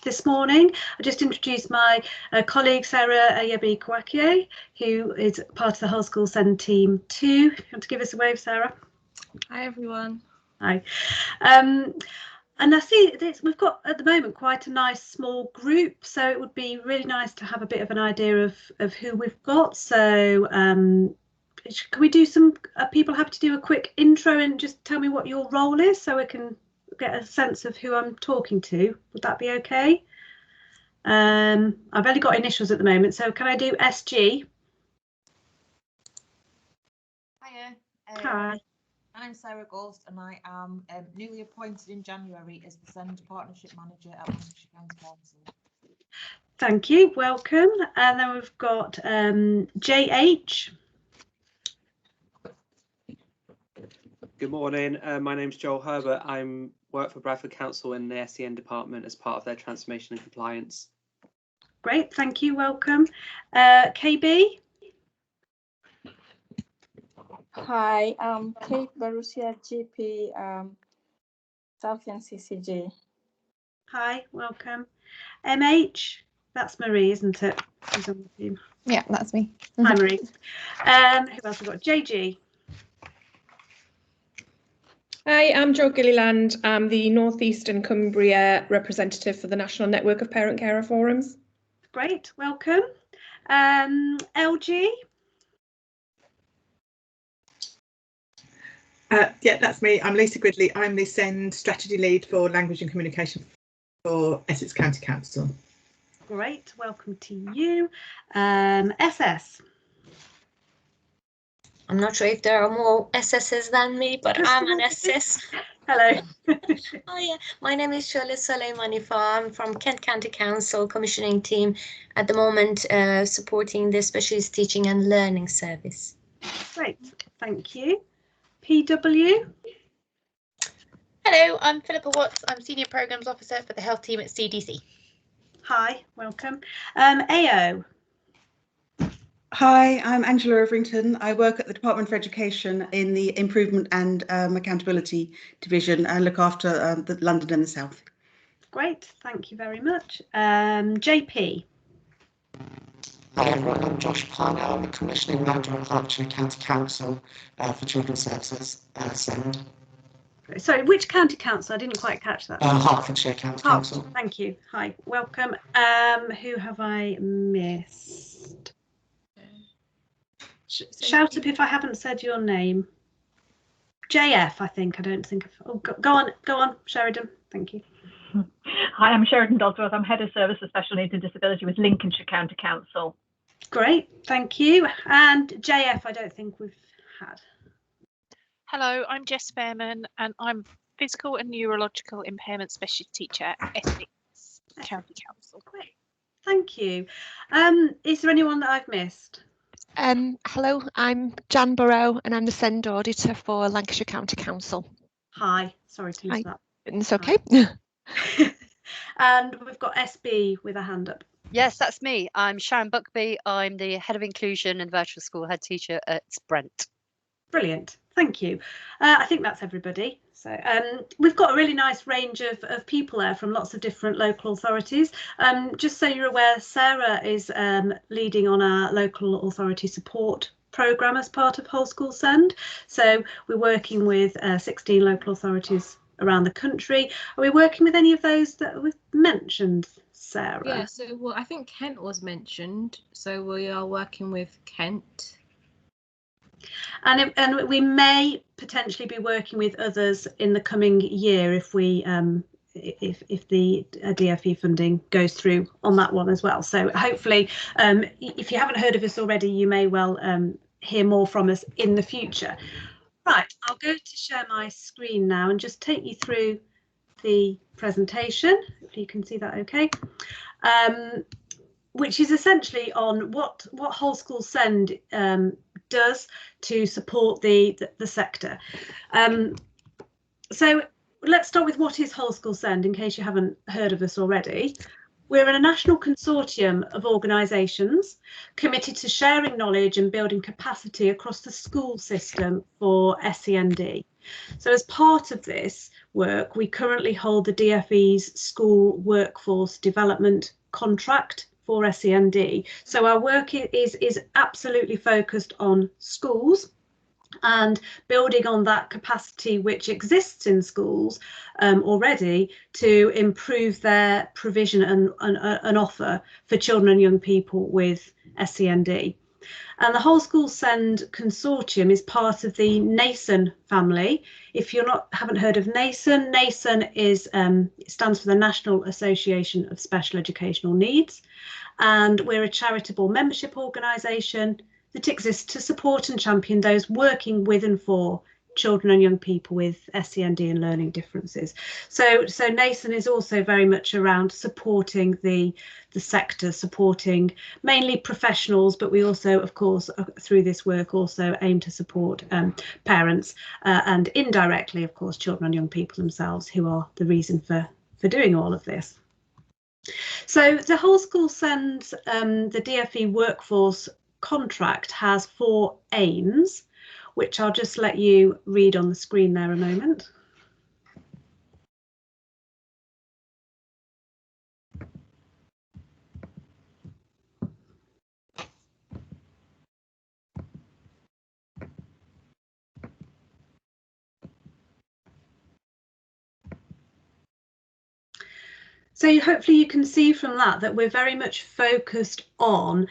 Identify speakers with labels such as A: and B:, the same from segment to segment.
A: this morning. I just introduced my colleague Sarah Ayabi-Kwakie, who is part of the Whole School Send team too. You want to give us a wave, Sarah?
B: Hi everyone.
A: Hi. And I see this, we've got at the moment quite a nice small group, so it would be really nice to have a bit of an idea of who we've got. So can we do some, people happy to do a quick intro and just tell me what your role is so I can get a sense of who I'm talking to? Would that be okay? I've only got initials at the moment, so can I do SG?
C: Hiya.
A: Hi.
C: I'm Sarah Ghost and I am newly appointed in January as the SEND Partnership Manager at Lancashire County Council.
A: Thank you, welcome. And then we've got JH.
D: Good morning, my name's Joel Herbert. I work for Bradford Council in the SEN department as part of their transformation and compliance.
A: Great, thank you, welcome. KB.
B: Hi, I'm Kate Barusia, GP, Southend CCG.
A: Hi, welcome. MH, that's Marie, isn't it? She's on the team.
E: Yeah, that's me.
A: Hi, Marie. Who else have we got? JG.
F: Hi, I'm Jo Gilliland. I'm the North Eastern Cumbria representative for the National Network of Parent Carer Forums.
A: Great, welcome. LG.
G: Yeah, that's me. I'm Lisa Gridley. I'm the SEND strategy lead for language and communication for Essex County Council.
A: Great, welcome to you. SS.
H: I'm not sure if there are more SSs than me, but I'm an SS.
A: Hello.
H: Oh yeah, my name is Shola Soleimanifa. I'm from Kent County Council commissioning team at the moment, supporting the Specialist Teaching and Learning Service.
A: Great, thank you. PW.
I: Hello, I'm Philippa Watts. I'm Senior Programmes Officer for the Health Team at CDC.
A: Hi, welcome. AO.
J: Hi, I'm Angela Overington. I work at the Department for Education in the Improvement and Accountability Division and look after the London and the South.
A: Great, thank you very much. JP.
K: Hi everyone, I'm Josh Parnell. I'm the Commissioning Manager at Hertfordshire County Council for Children's Services, SEND.
A: Sorry, which county council? I didn't quite catch that.
K: Hertfordshire County Council.
A: Thank you. Hi, welcome. Who have I missed? Shout up if I haven't said your name. JF, I think. I don't think. Oh, go on, Sheridan. Thank you.
L: Hi, I'm Sheridan Dodsworth. I'm Head of Service for Special Needs and Disability with Lincolnshire County Council.
A: Great, thank you. And JF, I don't think we've had.
M: Hello, I'm Jess Fairman and I'm Physical and Neurological Impairment Specialist Teacher at Essex County Council.
A: Great, thank you. Is there anyone that I've missed?
E: Hello, I'm Jan Burrow and I'm the SEND Auditor for Lancashire County Council.
A: Hi, sorry to miss that.
E: It's okay.
A: And we've got SB with a hand up.
N: Yes, that's me. I'm Sharon Buckby. I'm the Head of Inclusion and Virtual School Head Teacher at Brent.
A: Brilliant, thank you. I think that's everybody. So we've got a really nice range of people there from lots of different local authorities. Just so you're aware, Sarah is leading on our local authority support programme as part of Whole School Send. So we're working with 16 local authorities around the country. Are we working with any of those that we've mentioned, Sarah?
B: Yeah, so well, I think Kent was mentioned. So we are working with Kent.
A: And we may potentially be working with others in the coming year if we if the DFE funding goes through on that one as well. So hopefully, if you haven't heard of us already, you may well hear more from us in the future. Right, I'll go to share my screen now and just take you through the presentation, if you can see that okay, which is essentially on what Whole School Send does to support the sector. So let's start with what is Whole School Send, in case you haven't heard of us already. We're a national consortium of organisations committed to sharing knowledge and building capacity across the school system for SEND. So as part of this, work, we currently hold the DfE's School Workforce Development Contract for SEND. So our work is absolutely focused on schools and building on that capacity which exists in schools already to improve their provision and offer for children and young people with SEND. And the Whole School SEND Consortium is part of the nasen family. If you haven't heard of nasen, nasen is it stands for the National Association of Special Educational Needs, and we're a charitable membership organisation that exists to support and champion those working with and for children and young people with SEND and learning differences. So nasen is also very much around supporting the sector, supporting mainly professionals, but we also, of course, through this work also aim to support parents and indirectly, of course, children and young people themselves, who are the reason for doing all of this. So the Whole School SEND, the DfE Workforce Contract has 4 aims, which I'll just let you read on the screen there a moment. So hopefully you can see from that we're very much focused on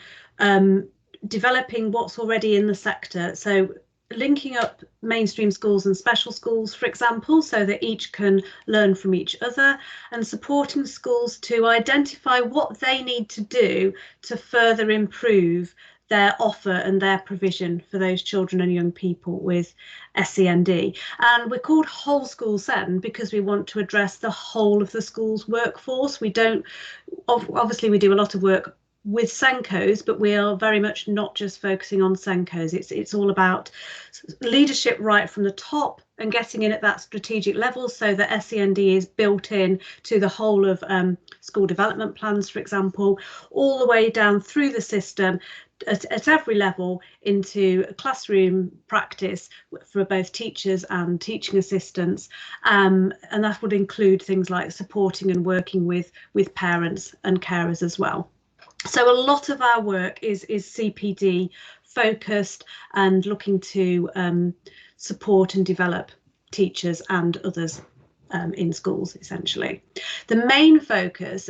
A: developing what's already in the sector. So linking up mainstream schools and special schools, for example, so that each can learn from each other, and supporting schools to identify what they need to do to further improve their offer and their provision for those children and young people with SEND. And we're called Whole School SEND because we want to address the whole of the school's workforce. We don't, obviously we do a lot of work with SENCOs, but we are very much not just focusing on SENCOs. It's all about leadership right from the top and getting in at that strategic level so that SEND is built in to the whole of school development plans, for example, all the way down through the system at every level into classroom practice for both teachers and teaching assistants, and that would include things like supporting and working with parents and carers as well. So a lot of our work is CPD focused and looking to support and develop teachers and others in schools, essentially. The main focus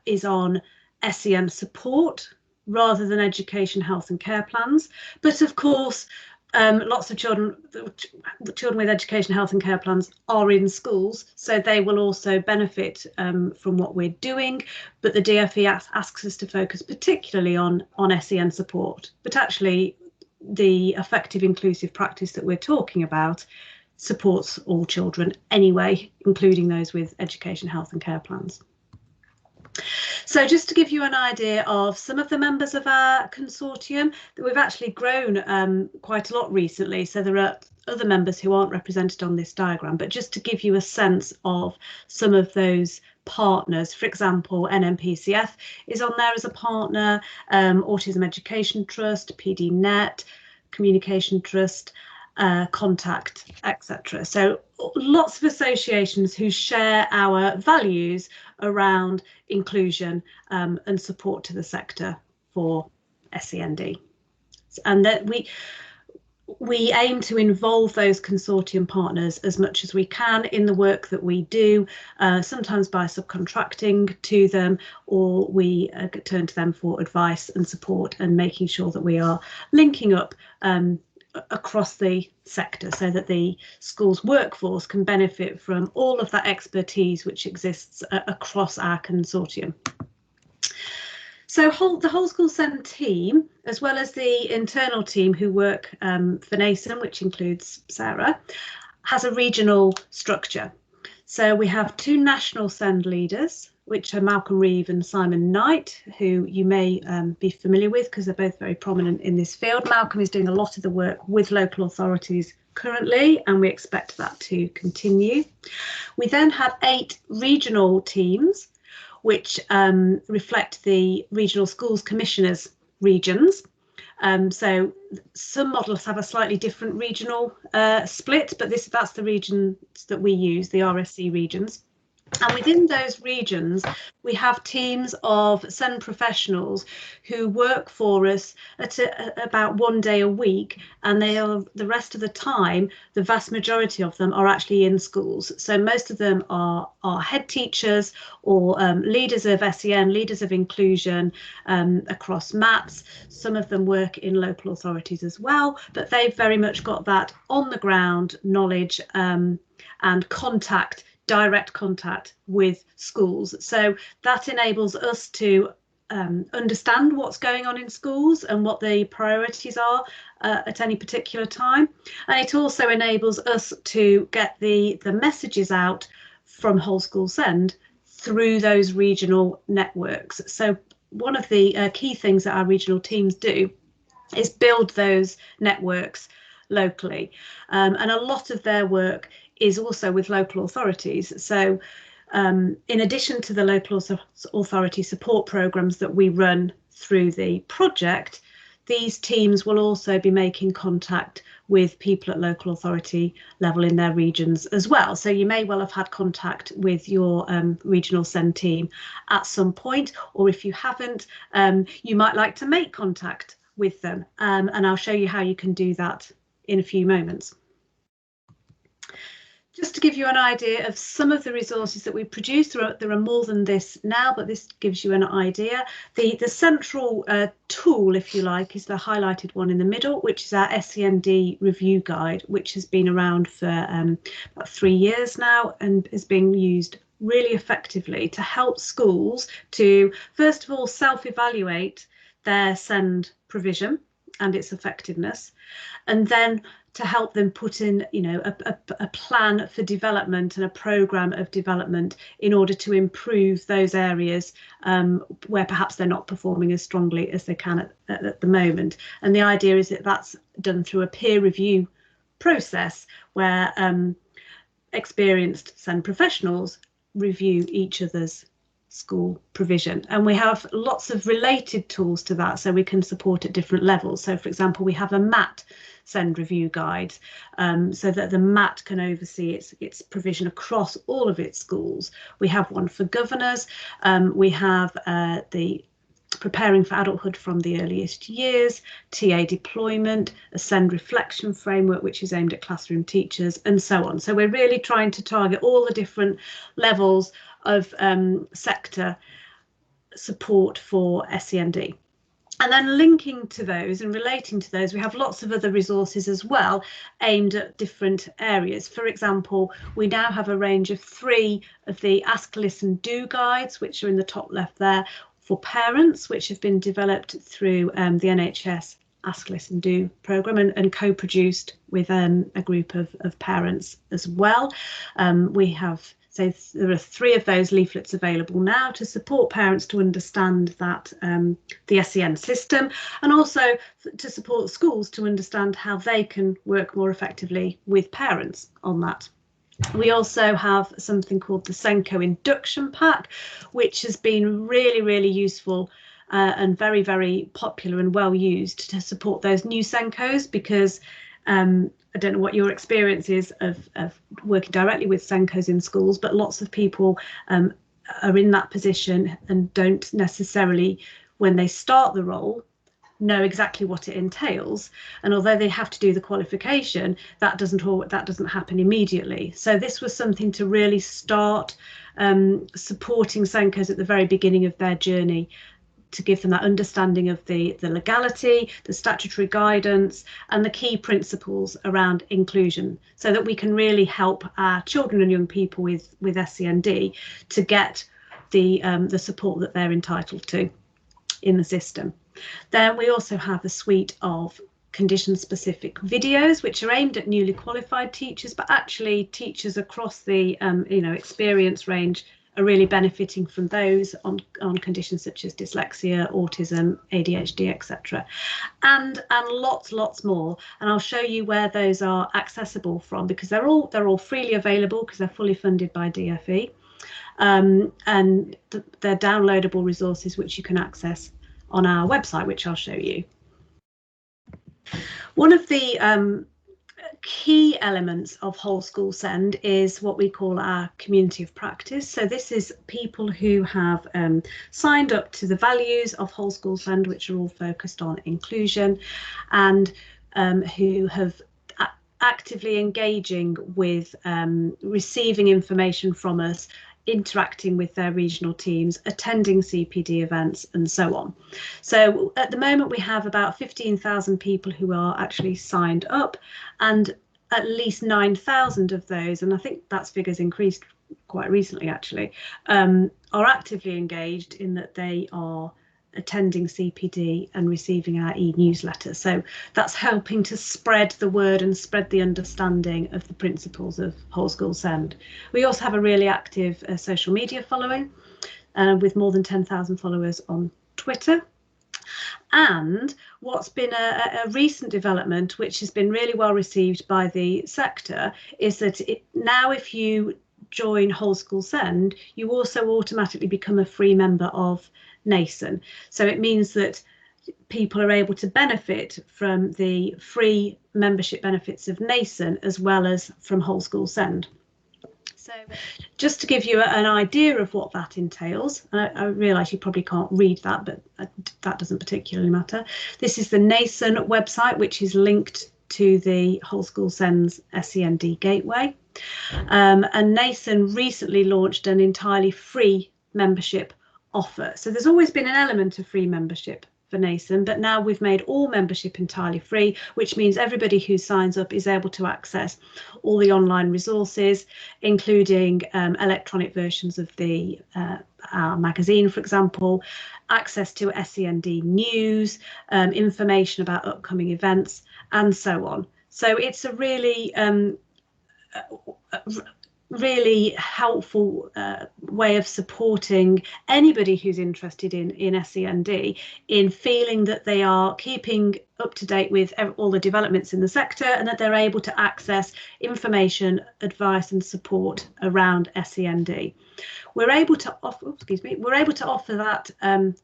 A: is on SEN support rather than education, health and care plans. But of course, lots of children with education, health and care plans are in schools, so they will also benefit from what we're doing. But the DfE asks us to focus particularly on SEN support. But actually, the effective inclusive practice that we're talking about supports all children anyway, including those with education, health and care plans. So just to give you an idea of some of the members of our consortium, that we've actually grown quite a lot recently, so there are other members who aren't represented on this diagram, but just to give you a sense of some of those partners. For example, NMPCF is on there as a partner, Autism Education Trust, PDNet, Communication Trust, Contact, etc. So lots of associations who share our values around inclusion and support to the sector for SEND, and that we aim to involve those consortium partners as much as we can in the work that we do, sometimes by subcontracting to them, or we turn to them for advice and support and making sure that we are linking up across the sector so that the school's workforce can benefit from all of that expertise which exists across our consortium. So the Whole School SEND team, as well as the internal team who work for nasen, which includes Sarah, has a regional structure. So we have 2 national SEND leaders, which are Malcolm Reeve and Simon Knight, who you may be familiar with because they're both very prominent in this field. Malcolm is doing a lot of the work with local authorities currently, and we expect that to continue. We then have 8 regional teams, which reflect the regional schools commissioners regions, So some models have a slightly different regional split, but that's the regions that we use, the RSC regions. And within those regions, we have teams of SEN professionals who work for us at about 1 day a week, and they are the rest of the time, the vast majority of them are actually in schools. So most of them are head teachers or leaders of SEN, leaders of inclusion across MATs. Some of them work in local authorities as well, but they've very much got that on the ground knowledge and contact, direct contact with schools. So that enables us to understand what's going on in schools and what the priorities are at any particular time. And it also enables us to get the messages out from Whole School Send through those regional networks. So one of the key things that our regional teams do is build those networks locally. And a lot of their work is also with local authorities. So in addition to the local authority support programs that we run through the project, these teams will also be making contact with people at local authority level in their regions as well. So you may well have had contact with your regional SEND team at some point, or if you haven't, you might like to make contact with them. And I'll show you how you can do that in a few moments. Just to give you an idea of some of the resources that we produce, there are more than this now, but this gives you an idea. The central tool, if you like, is the highlighted one in the middle, which is our SEND review guide, which has been around for about 3 years now and is being used really effectively to help schools to, first of all, self-evaluate their SEND provision and its effectiveness, and then to help them put in, you know, a plan for development and a programme of development in order to improve those areas where perhaps they're not performing as strongly as they can at the moment. And the idea is that that's done through a peer review process where experienced SEND professionals review each other's school provision, and we have lots of related tools to that, so we can support at different levels. So for example, we have a MAT SEND review guide, so that the MAT can oversee its provision across all of its schools. We have one for governors. We have the Preparing for Adulthood from the Earliest Years, TA deployment, a SEND reflection framework which is aimed at classroom teachers, and so on. So we're really trying to target all the different levels of sector support for SEND. And then linking to those and relating to those, we have lots of other resources as well aimed at different areas. For example, we now have a range of 3 of the Ask, Listen, Do guides, which are in the top left there, for parents, which have been developed through the NHS Ask, Listen, Do programme and co-produced with a group of parents as well. We have, so there are 3 of those leaflets available now to support parents to understand that the SEN system, and also to support schools to understand how they can work more effectively with parents on that. We also have something called the SENCO induction pack, which has been really, really useful and very, very popular and well used to support those new SENCOs, because I don't know what your experience is of working directly with SENCOs in schools, but lots of people are in that position and don't necessarily, when they start the role, know exactly what it entails. And although they have to do the qualification, that doesn't happen immediately. So this was something to really start supporting SENCOs at the very beginning of their journey, to give them that understanding of the legality, the statutory guidance, and the key principles around inclusion, so that we can really help our children and young people with SEND to get the support that they're entitled to in the system. Then we also have a suite of condition-specific videos which are aimed at newly qualified teachers, but actually teachers across the experience range are really benefiting from those on conditions such as dyslexia, autism, ADHD, etc. And lots more. And I'll show you where those are accessible from, because they're all freely available because they're fully funded by DFE. And they're downloadable resources which you can access on our website, which I'll show you. One of the key elements of Whole School Send is what we call our community of practice. So this is people who have signed up to the values of Whole School Send, which are all focused on inclusion, and who have actively engaging with receiving information from us, interacting with their regional teams, attending CPD events, and so on. So at the moment we have about 15,000 people who are actually signed up, and at least 9,000 of those, and I think that figure's increased quite recently actually, are actively engaged in that they are attending CPD and receiving our e-newsletter. So that's helping to spread the word and spread the understanding of the principles of Whole School Send. We also have a really active social media following with more than 10,000 followers on Twitter. And what's been a recent development, which has been really well received by the sector, is that now if you join Whole School Send, you also automatically become a free member of nasen. So it means that people are able to benefit from the free membership benefits of nasen as well as from Whole School Send. So just to give you an idea of what that entails, I realise you probably can't read that, but that doesn't particularly matter. This is the nasen website, which is linked to the Whole School Send's SEND gateway. And nasen recently launched an entirely free membership offer. So there's always been an element of free membership for nasen, but now we've made all membership entirely free, which means everybody who signs up is able to access all the online resources, including electronic versions of the our magazine, for example, access to SEND news, information about upcoming events, and so on. So it's a really helpful way of supporting anybody who's interested in SEND in feeling that they are keeping up to date with all the developments in the sector and that they're able to access information, advice and support around SEND. We're able to offer that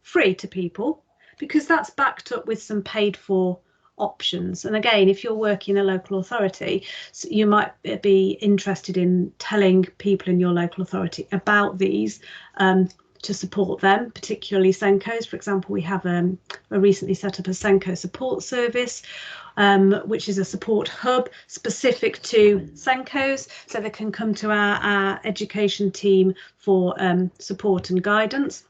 A: free to people because that's backed up with some paid for options. And again, if you're working in a local authority, so you might be interested in telling people in your local authority about these to support them, particularly SENCOs. For example, we have recently set up a SENCO support service, which is a support hub specific to SENCOs, so they can come to our education team for support and guidance.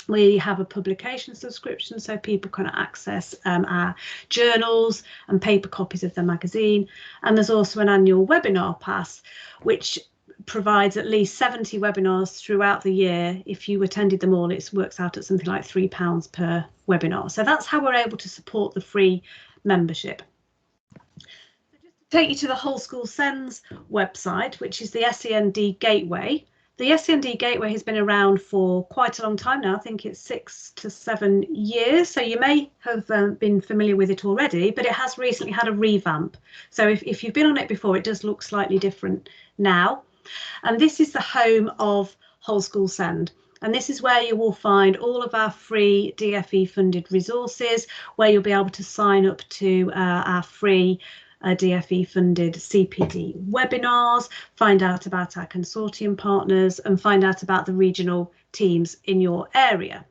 A: We have a publication subscription so people can access our journals and paper copies of the magazine. And there's also an annual webinar pass, which provides at least 70 webinars throughout the year. If you attended them all, it works out at something like £3 per webinar. So that's how we're able to support the free membership. So just to take you to the Whole School Send's website, which is the SEND Gateway. The SEND Gateway has been around for quite a long time now. I think it's 6 to 7 years. So you may have been familiar with it already, but it has recently had a revamp. So if you've been on it before, it does look slightly different now. And this is the home of Whole School Send. And this is where you will find all of our free DFE funded resources, where you'll be able to sign up to our free DFE funded CPD webinars, find out about our consortium partners and find out about the regional teams in your area.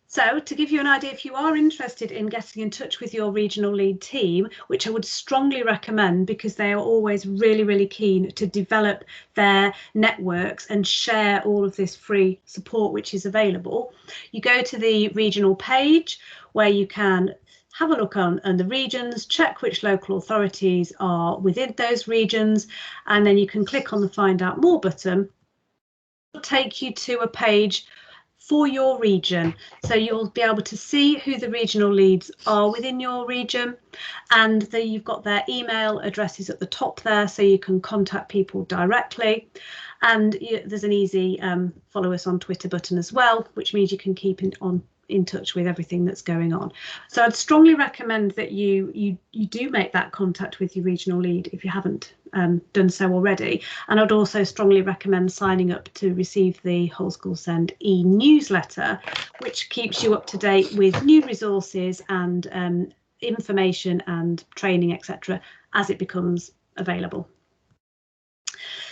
A: So to give you an idea, if you are interested in getting in touch with your regional lead team, which I would strongly recommend because they are always really, really keen to develop their networks and share all of this free support which is available, you go to the regional page where you can have a look on the regions, check which local authorities are within those regions, and then you can click on the Find Out More button. It'll take you to a page for your region. So you'll be able to see who the regional leads are within your region, and you've got their email addresses at the top there so you can contact people directly. And there's an easy follow us on Twitter button as well, which means you can keep in touch with everything that's going on. So I'd strongly recommend that you do make that contact with your regional lead if you haven't done so already. And I'd also strongly recommend signing up to receive the Whole School Send e-newsletter, which keeps you up to date with new resources and information and training, etc., as it becomes available.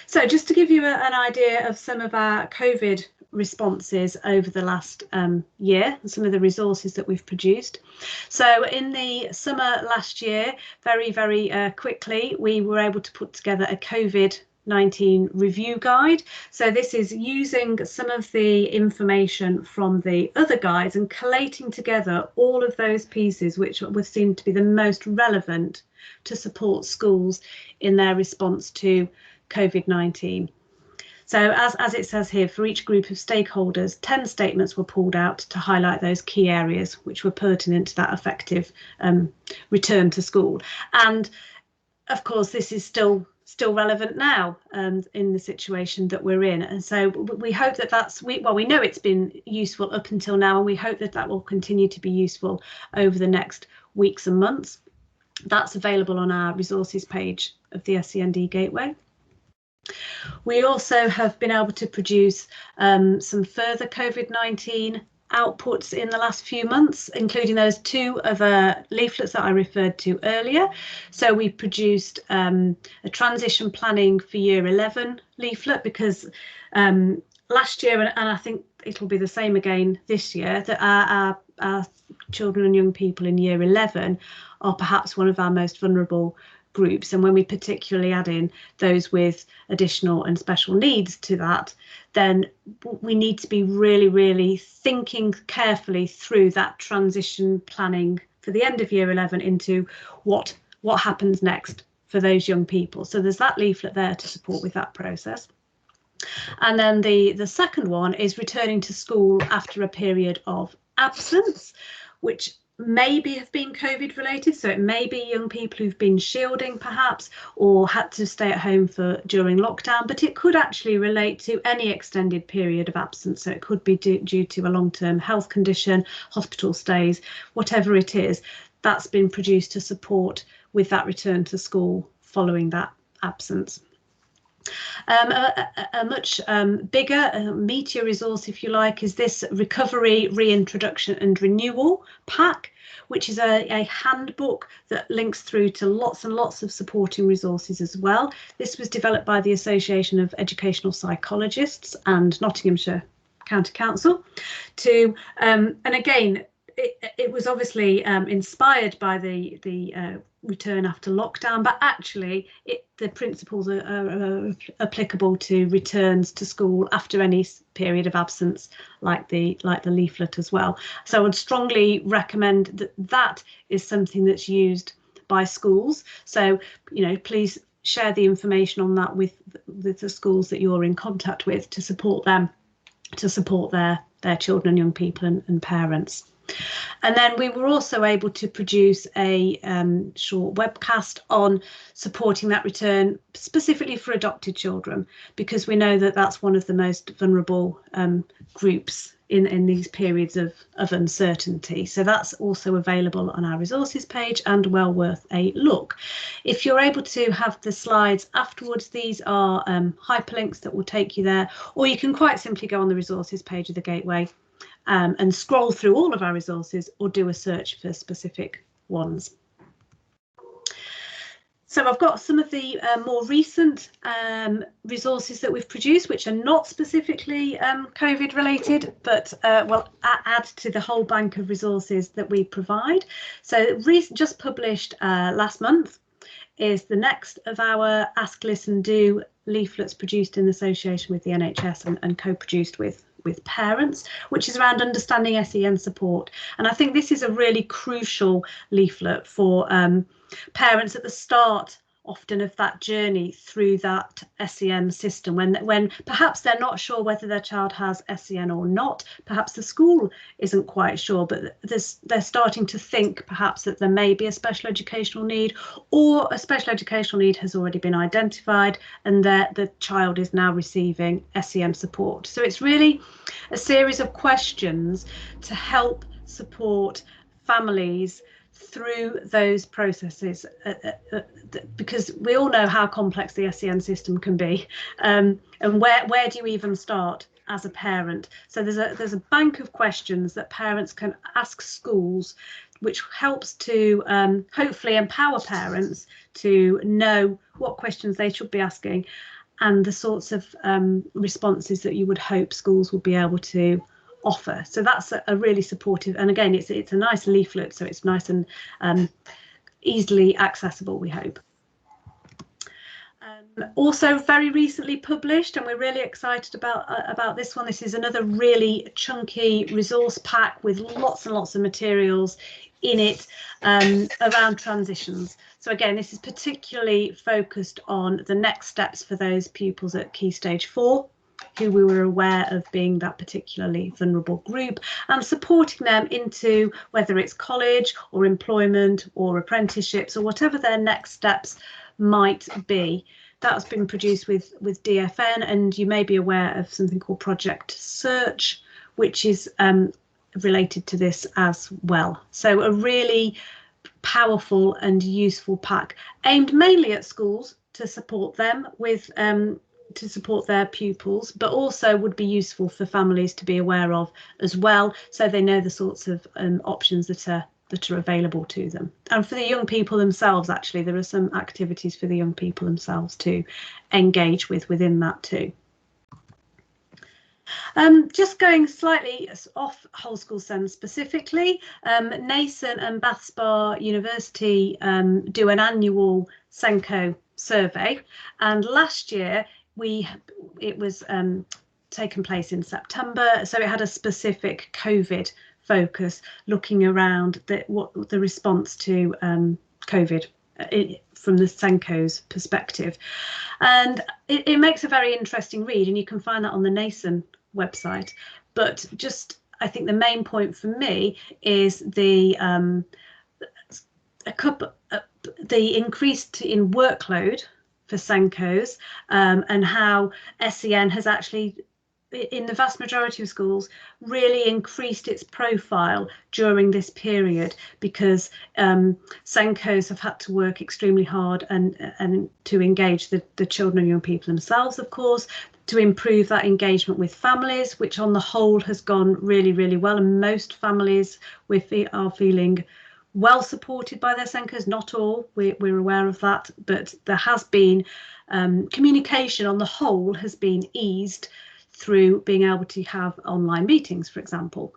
A: So just to give you an idea of some of our COVID responses over the last year and some of the resources that we've produced. So in the summer last year, very quickly, we were able to put together a COVID-19 review guide. So this is using some of the information from the other guides and collating together all of those pieces which would seem to be the most relevant to support schools in their response to COVID-19. So as it says here, for each group of stakeholders, 10 statements were pulled out to highlight those key areas which were pertinent to that effective return to school. And of course, this is still relevant now in the situation that we're in. And so we hope that we know it's been useful up until now, and we hope that that will continue to be useful over the next weeks and months. That's available on our resources page of the SEND Gateway. We also have been able to produce some further COVID-19 outputs in the last few months, including those 2 other leaflets that I referred to earlier. So we produced a transition planning for year 11 leaflet, because last year, and I think it'll be the same again this year, that our children and young people in year 11 are perhaps one of our most vulnerable groups, and when we particularly add in those with additional and special needs to that, then we need to be really thinking carefully through that transition planning for the end of year 11 into what happens next for those young people. So there's that leaflet there to support with that process. And then the second one is returning to school after a period of absence, which maybe have been COVID related. So it may be young people who've been shielding perhaps, or had to stay at home during lockdown, but it could actually relate to any extended period of absence. So it could be due to a long-term health condition, hospital stays, whatever it is, that's been produced to support with that return to school following that absence. A much bigger, meatier resource, if you like, is this recovery, reintroduction and renewal pack, which is a handbook that links through to lots and lots of supporting resources as well. This was developed by the Association of Educational Psychologists and Nottinghamshire County Council and again, it was obviously inspired by the return after lockdown, but actually the principles are applicable to returns to school after any period of absence, like the leaflet as well. So I would strongly recommend that is something that's used by schools. So, please share the information on that with the schools that you're in contact with to support them, to support their children and young people and parents. And then we were also able to produce a short webcast on supporting that return, specifically for adopted children, because we know that that's one of the most vulnerable groups in these periods of uncertainty. So that's also available on our resources page and well worth a look. If you're able to have the slides afterwards, these are hyperlinks that will take you there, or you can quite simply go on the resources page of the Gateway and scroll through all of our resources, or do a search for specific ones. So I've got some of the more recent resources that we've produced, which are not specifically COVID related, but will add to the whole bank of resources that we provide. So just published last month is the next of our Ask, Listen, Do leaflets produced in association with the NHS and co-produced with parents, which is around understanding SEN support. And I think this is a really crucial leaflet for parents at the start often of that journey through that SEN system, when perhaps they're not sure whether their child has SEN or not, perhaps the school isn't quite sure, but they're starting to think perhaps that there may be a special educational need, or a special educational need has already been identified and that the child is now receiving SEN support. So it's really a series of questions to help support families through those processes, because we all know how complex the SEN system can be, and where do you even start as a parent? So there's a bank of questions that parents can ask schools which helps to hopefully empower parents to know what questions they should be asking and the sorts of responses that you would hope schools would be able to offer. So that's a really supportive, and again, it's a nice leaflet, so it's nice and easily accessible, we hope. Also very recently published, and we're really excited about this one. This is another really chunky resource pack with lots and lots of materials in it around transitions. So again, this is particularly focused on the next steps for those pupils at Key Stage 4 who we were aware of being that particularly vulnerable group, and supporting them into whether it's college or employment or apprenticeships or whatever their next steps might be. That's been produced with DFN, and you may be aware of something called Project Search, which is related to this as well. So a really powerful and useful pack aimed mainly at schools to support them with to support their pupils, but also would be useful for families to be aware of as well, so they know the sorts of options that are available to them. And for the young people themselves, actually, there are some activities for the young people themselves to engage with within that too. Just going slightly off whole school SEND specifically, nasen and Bath Spa University do an annual SENCO survey, and last year it was taken place in September, so it had a specific COVID focus, looking around the response to COVID from the SENCO's perspective, and it makes a very interesting read, and you can find that on the nasen website. But just, I think the main point for me is the increase in workload for SENCOs, and how SEN has actually, in the vast majority of schools, really increased its profile during this period, because SENCOs have had to work extremely hard and to engage the children and young people themselves, of course, to improve that engagement with families, which on the whole has gone really, really well, and most families are feeling well supported by their SENCOs. Not all, we're aware of that, but there has been communication on the whole has been eased through being able to have online meetings, for example.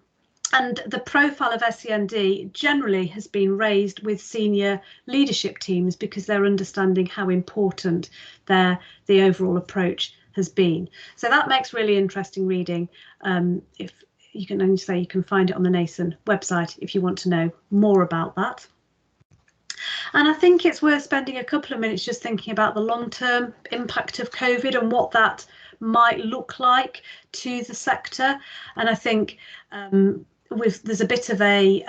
A: And the profile of SEND generally has been raised with senior leadership teams, because they're understanding how important the overall approach has been. So that makes really interesting reading. If you can only say, you can find it on the nasen website if you want to know more about that. And I think it's worth spending a couple of minutes just thinking about the long-term impact of COVID and what that might look like to the sector. And I think there's a bit of a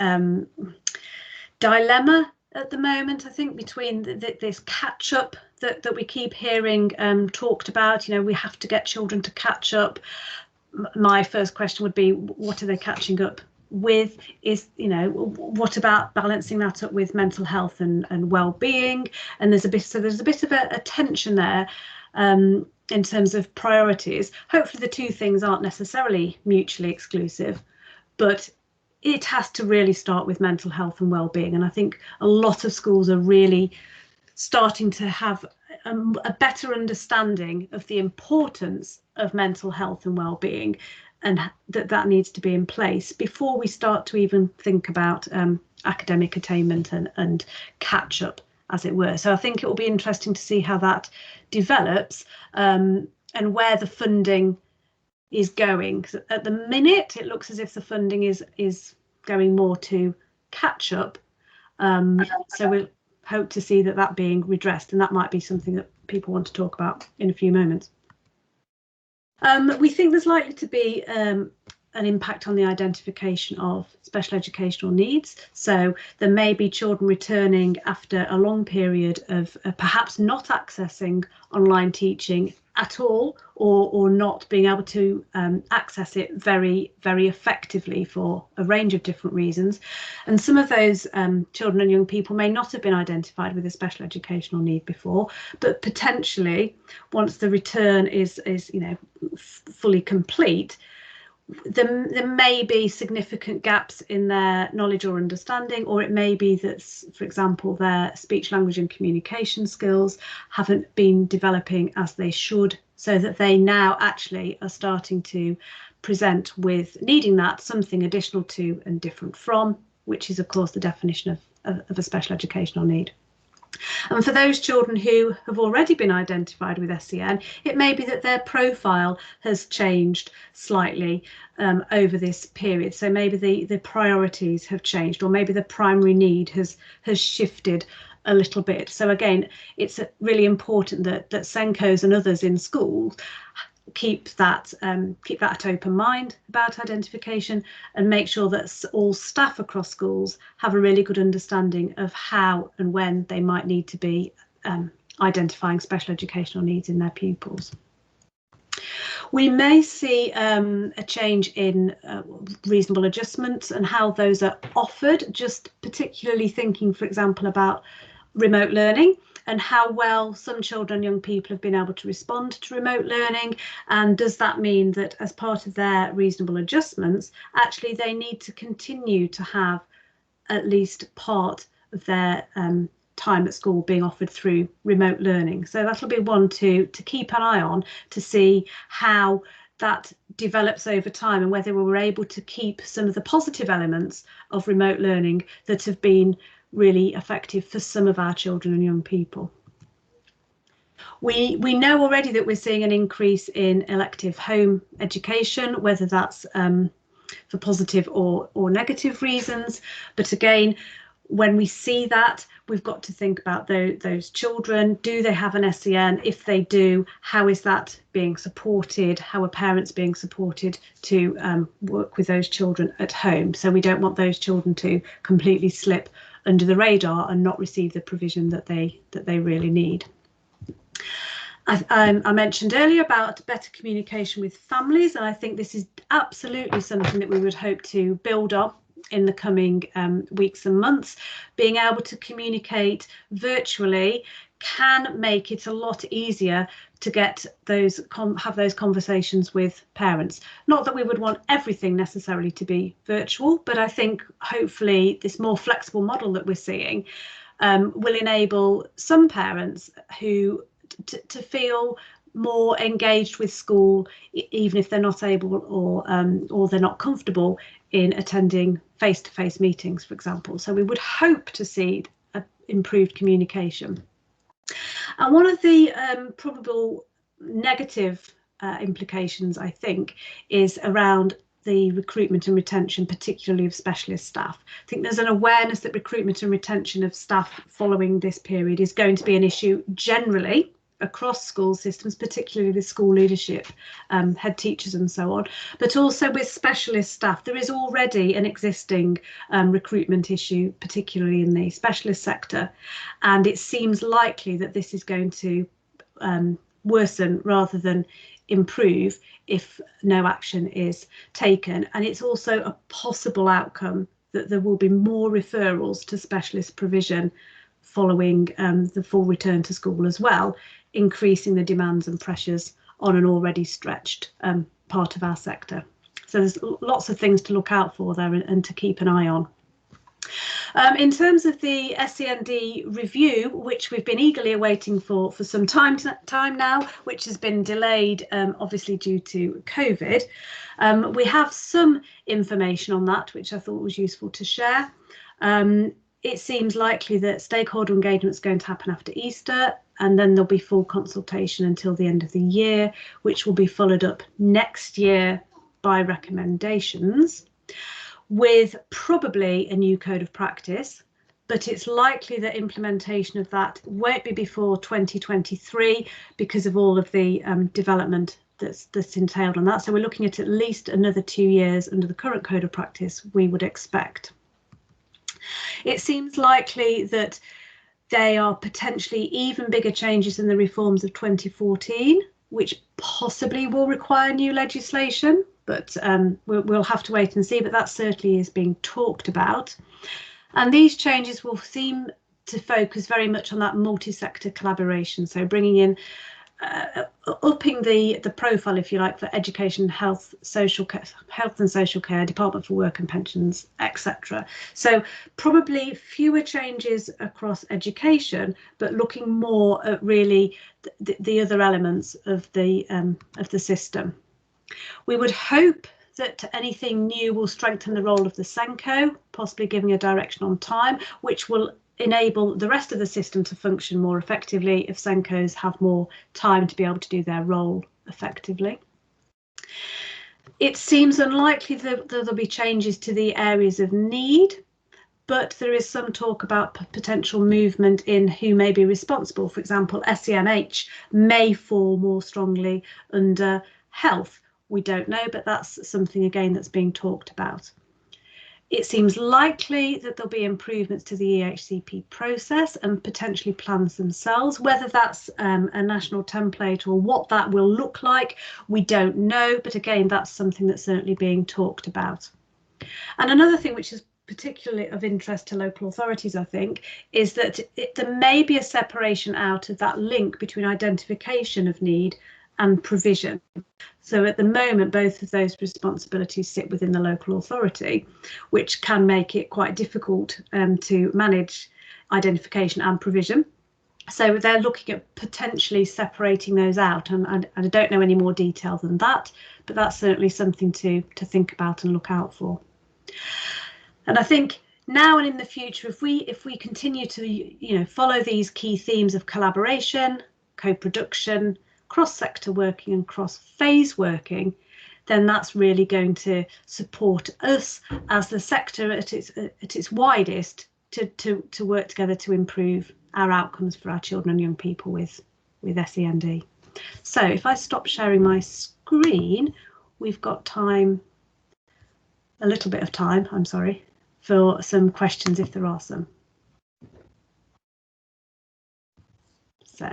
A: dilemma at the moment, I think, between this catch-up that we keep hearing talked about. You know, we have to get children to catch up. My first question would be, what are they catching up with? Is, you know, what about balancing that up with mental health and well-being? And there's a bit of a tension there in terms of priorities. Hopefully the two things aren't necessarily mutually exclusive, but it has to really start with mental health and well-being. And I think a lot of schools are really starting to have a better understanding of the importance of mental health and well-being, and that needs to be in place before we start to even think about academic attainment and catch up, as it were. So I think it will be interesting to see how that develops, and where the funding is going. At the minute, it looks as if the funding is going more to catch up. So we'll hope to see that being redressed, and that might be something that people want to talk about in a few moments. We think there's likely to be an impact on the identification of special educational needs. So there may be children returning after a long period of perhaps not accessing online teaching at all, or not being able to access it very, very effectively for a range of different reasons. And some of those children and young people may not have been identified with a special educational need before, but potentially once the return is fully complete, there may be significant gaps in their knowledge or understanding, or it may be that, for example, their speech, language and communication skills haven't been developing as they should, so that they now actually are starting to present with needing that something additional to and different from, which is of course the definition of a special educational need. And for those children who have already been identified with SEN, it may be that their profile has changed slightly over this period. So maybe the priorities have changed, or maybe the primary need has shifted a little bit. So again, it's really important that SENCOs and others in schools keep that open mind about identification, and make sure that all staff across schools have a really good understanding of how and when they might need to be identifying special educational needs in their pupils. We may see a change in reasonable adjustments and how those are offered, just particularly thinking, for example, about remote learning and how well some children and young people have been able to respond to remote learning. And does that mean that as part of their reasonable adjustments, actually they need to continue to have at least part of their time at school being offered through remote learning? So that'll be one to keep an eye on, to see how that develops over time and whether we were able to keep some of the positive elements of remote learning that have been really effective for some of our children and young people. We know already that we're seeing an increase in elective home education, whether that's for positive or negative reasons. But again, when we see that, we've got to think about those children. Do they have an SEN? If they do, how is that being supported? How are parents being supported to work with those children at home? So we don't want those children to completely slip under the radar and not receive the provision that they really need. I mentioned earlier about better communication with families, and I think this is absolutely something that we would hope to build on in the coming weeks and months. Being able to communicate virtually can make it a lot easier to get have those conversations with parents. Not that we would want everything necessarily to be virtual, but I think hopefully this more flexible model that we're seeing will enable some parents who to feel more engaged with school, even if they're not able or they're not comfortable in attending face-to-face meetings, for example. So we would hope to see improved communication. And one of the probable negative implications, I think, is around the recruitment and retention, particularly of specialist staff. I think there's an awareness that recruitment and retention of staff following this period is going to be an issue generally across school systems, particularly with school leadership, head teachers and so on, but also with specialist staff. There is already an existing recruitment issue, particularly in the specialist sector, and it seems likely that this is going to worsen rather than improve if no action is taken. And it's also a possible outcome that there will be more referrals to specialist provision following the full return to school as well, increasing the demands and pressures on an already stretched part of our sector. So there's lots of things to look out for there and to keep an eye on. In terms of the SEND review, which we've been eagerly awaiting for some time now, which has been delayed obviously due to COVID, we have some information on that, which I thought was useful to share. It seems likely that stakeholder engagement is going to happen after Easter, and then there'll be full consultation until the end of the year, which will be followed up next year by recommendations, with probably a new code of practice, but it's likely that implementation of that won't be before 2023 because of all of the development that's entailed on that. So we're looking at least another 2 years under the current code of practice, we would expect. It seems likely that they are potentially even bigger changes than the reforms of 2014, which possibly will require new legislation, but we'll have to wait and see, but that certainly is being talked about. And these changes will seem to focus very much on that multi-sector collaboration, so bringing in upping the profile, if you like, for education, health and social care, Department for Work and Pensions, etc. So probably fewer changes across education, but looking more at really the other elements of the system. We would hope that anything new will strengthen the role of the SENCO, possibly giving a direction on time, which will enable the rest of the system to function more effectively if SENCOs have more time to be able to do their role effectively. It seems unlikely that there'll be changes to the areas of need, but there is some talk about potential movement in who may be responsible. For example, SEMH may fall more strongly under health. We don't know, but that's something again that's being talked about. It seems likely that there'll be improvements to the EHCP process and potentially plans themselves. Whether that's a national template or what that will look like, we don't know. But again, that's something that's certainly being talked about. And another thing which is particularly of interest to local authorities, I think, is that there may be a separation out of that link between identification of need and provision. So at the moment, both of those responsibilities sit within the local authority, which can make it quite difficult to manage identification and provision. So they're looking at potentially separating those out, and I don't know any more detail than that, but that's certainly something to think about and look out for. And I think now and in the future, if we continue to follow these key themes of collaboration, co-production, cross-sector working and cross-phase working, then that's really going to support us as the sector at its widest to work together to improve our outcomes for our children and young people with SEND. So if I stop sharing my screen, we've got time, a little bit of time, I'm sorry, for some questions if there are some. So,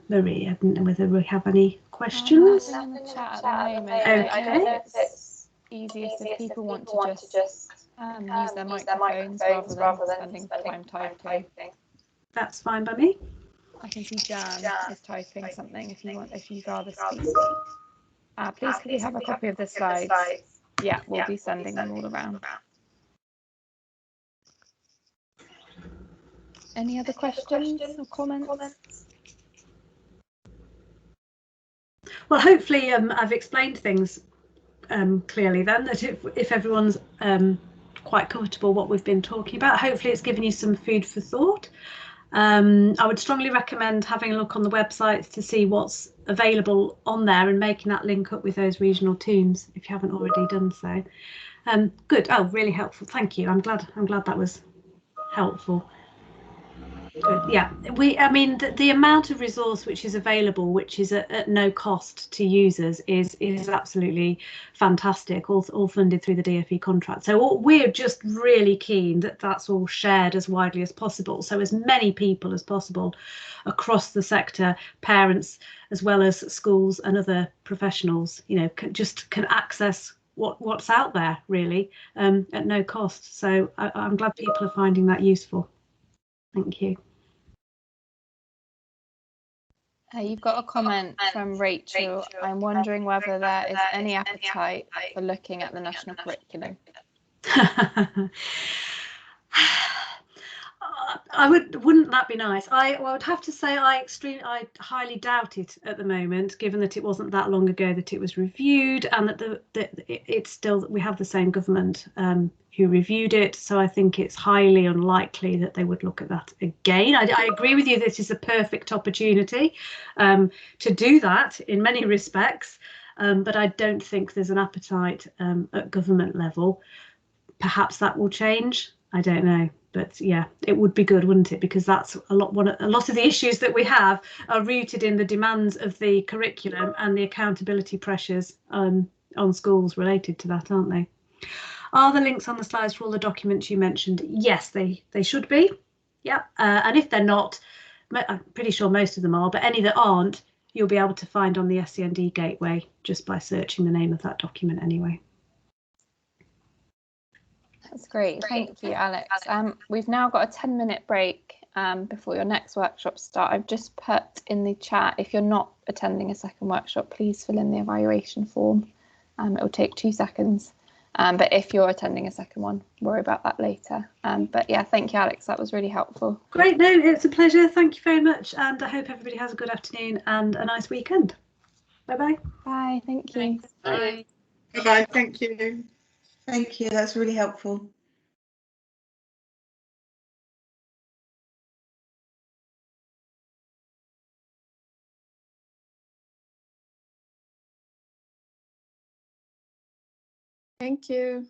A: Marie, I don't know whether we have any questions.
O: Nothing in the chat at the moment.
A: Okay.
O: I know that it's easiest if people want to just use their microphones rather than spending time typing.
A: That's fine by me.
O: I can see Jan is typing something if you'd rather speak. Please could we have a copy of the slides? Yeah, we'll be sending them all around. Any other questions or comments?
A: Well, hopefully I've explained things clearly then, that if everyone's quite comfortable what we've been talking about, hopefully it's given you some food for thought. I would strongly recommend having a look on the websites to see what's available on there and making that link up with those regional teams if you haven't already done so. Good. Oh, really helpful. Thank you. I'm glad that was helpful. Good. Yeah, I mean the amount of resource which is available, which is at no cost to users, is absolutely fantastic, all funded through the DfE contract. So we're just really keen that that's all shared as widely as possible, so as many people as possible across the sector, parents as well as schools and other professionals, can access what's out there really at no cost. So I'm glad people are finding that useful. Thank you.
O: You've got a comment from Rachel. I'm wondering whether there is any appetite for looking at the national curriculum.
A: Wouldn't that be nice? I would have to say I highly doubt it at the moment, given that it wasn't that long ago that it was reviewed, and that it's still, we have the same government who reviewed it. So I think it's highly unlikely that they would look at that again. I agree with you. This is a perfect opportunity to do that in many respects, but I don't think there's an appetite at government level. Perhaps that will change. I don't know. But yeah, it would be good, wouldn't it? Because that's a lot of the issues that we have are rooted in the demands of the curriculum and the accountability pressures on schools related to that, aren't they? Are the links on the slides for all the documents you mentioned? Yes, they should be. Yeah, and if they're not, I'm pretty sure most of them are, but any that aren't, you'll be able to find on the SEND Gateway just by searching the name of that document anyway.
O: That's great. Thank you, Alex. We've now got a 10-minute break before your next workshop start. I've just put in the chat, if you're not attending a second workshop, please fill in the evaluation form. It will take 2 seconds. But if you're attending a second one, worry about that later. But yeah, thank you, Alex. That was really helpful.
A: Great. No, it's a pleasure. Thank you very much. And I hope everybody has a good afternoon and a nice weekend. Bye-bye.
O: Bye. Thank you.
N: Bye.
G: Bye-bye. Thank you.
J: Thank you. That's really helpful.
P: Thank you.